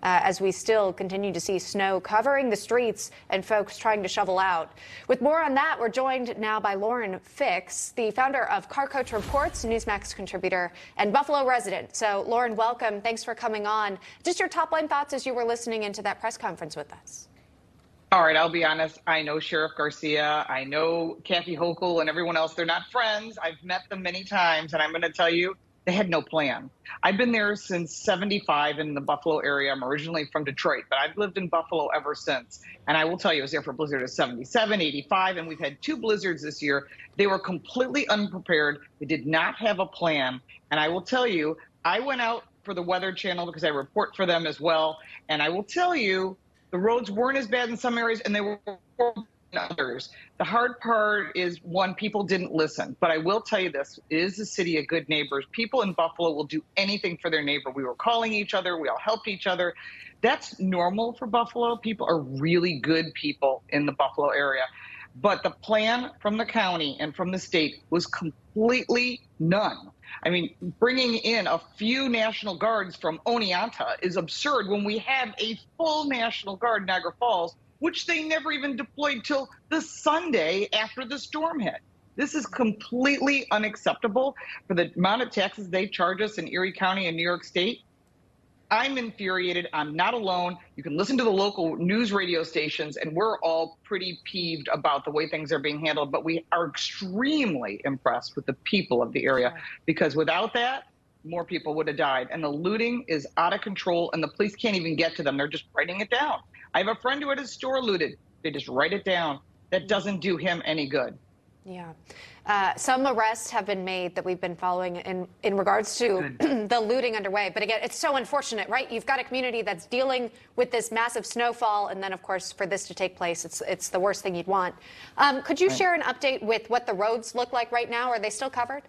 as we still continue to see snow covering the streets and folks trying to shovel out. With more on that, we're joined now by Lauren Fix, the founder of Car Coach Reports, Newsmax contributor and Buffalo resident. So, Lauren, welcome. Thanks for coming on. Just your top line thoughts as you were listening into that press conference with us. All right, I'll be honest. I know Sheriff Garcia. I know Kathy Hochul and everyone else. They're not friends. I've met them many times, and I'm going to tell you, they had no plan. I've been there since '75 in the Buffalo area. I'm originally from Detroit, but I've lived in Buffalo ever since. And I will tell you, I was there for a blizzard of '77, '85, and we've had 2 blizzards this year. They were completely unprepared. They did not have a plan. And I will tell you, I went out for the Weather Channel because I report for them as well. And I will tell you, the roads weren't as bad in some areas, and they were in others. The hard part is, one, people didn't listen. But I will tell you this, it is a city of good neighbors. People in Buffalo will do anything for their neighbor. We were calling each other. We all helped each other. That's normal for Buffalo. People are really good people in the Buffalo area. But the plan from the county and from the state was completely none. I mean, bringing in a few National Guards from Oneonta is absurd when we have a full National Guard in Niagara Falls, which they never even deployed till the Sunday after the storm hit. This is completely unacceptable for the amount of taxes they charge us in Erie County and New York State. I'm infuriated. I'm not alone. You can listen to the local news radio stations, and we're all pretty peeved about the way things are being handled. But we are extremely impressed with the people of the area, because without that, more people would have died. And the looting is out of control, and the police can't even get to them. They're just writing it down. I have a friend who had his store looted. They just write it down. That doesn't do him any good. Yeah. Some arrests have been made that we've been following in regards to the looting underway. But again, it's so unfortunate, right? You've got a community that's dealing with this massive snowfall. And then, of course, for this to take place, it's the worst thing you'd want. Could you share an update with what the roads look like right now? Are they still covered?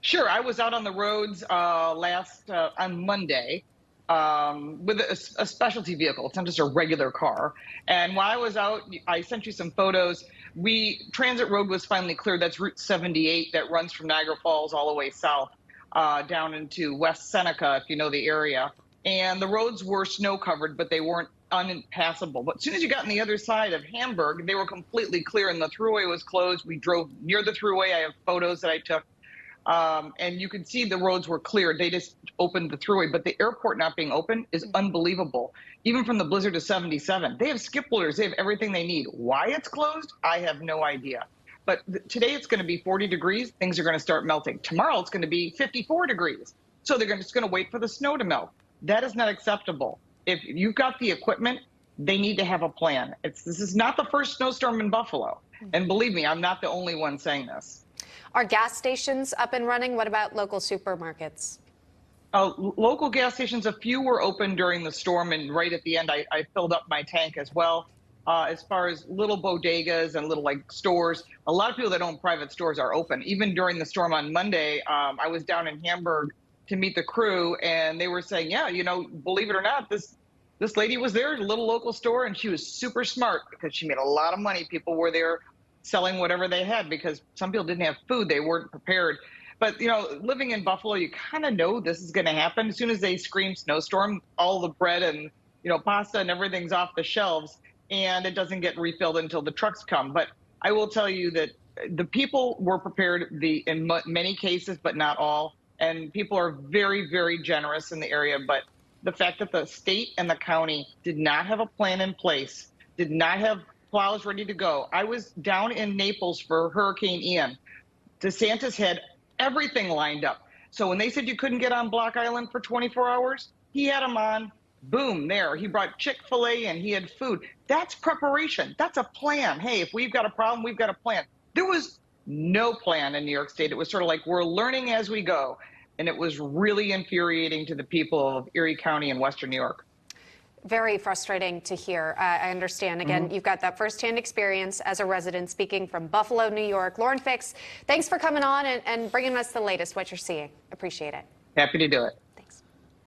Sure. I was out on the roads on Monday with a specialty vehicle. It's not just a regular car. And while I was out, I sent you some photos. Transit road was finally cleared. That's Route 78 that runs from Niagara Falls all the way south down into West Seneca, if you know the area. And the roads were snow covered, but they weren't unpassable. But as soon as you got on the other side of Hamburg, they were completely clear, and the thruway was closed. We drove near the thruway. I have photos that I took. And you can see the roads were cleared. They just opened the thruway. But the airport not being open is unbelievable. Even from the blizzard of '77, they have skip loaders. They have everything they need. Why it's closed, I have no idea. But today it's going to be 40 degrees. Things are going to start melting. Tomorrow it's going to be 54 degrees. So they're just going to wait for the snow to melt. That is not acceptable. If you've got the equipment, they need to have a plan. This is not the first snowstorm in Buffalo. And believe me, I'm not the only one saying this. Are gas stations up and running? What about local supermarkets? Local gas stations, a few were open during the storm, and right at the end, I filled up my tank as well. As far as little bodegas and little stores, a lot of people that own private stores are open. Even during the storm on Monday, I was down in Hamburg to meet the crew, and they were saying, yeah, believe it or not, this lady was there at a little local store, and she was super smart because she made a lot of money. People were there selling whatever they had because some people didn't have food. They weren't prepared. But, living in Buffalo, you kind of know this is going to happen. As soon as they scream snowstorm, all the bread and, pasta and everything's off the shelves, and it doesn't get refilled until the trucks come. But I will tell you that the people were prepared in many cases, but not all. And people are very, very generous in the area. But the fact that the state and the county did not have a plan in place, did not have plows ready to go. I was down in Naples for Hurricane Ian. DeSantis had everything lined up. So when they said you couldn't get on Block Island for 24 hours, he had them on. Boom, there. He brought Chick-fil-A and he had food. That's preparation. That's a plan. Hey, if we've got a problem, we've got a plan. There was no plan in New York State. It was sort of like we're learning as we go. And it was really infuriating to the people of Erie County and Western New York. Very frustrating to hear. I understand. Again, you've got that firsthand experience as a resident speaking from Buffalo, New York. Lauren Fix, thanks for coming on and bringing us the latest, what you're seeing. Appreciate it. Happy to do it.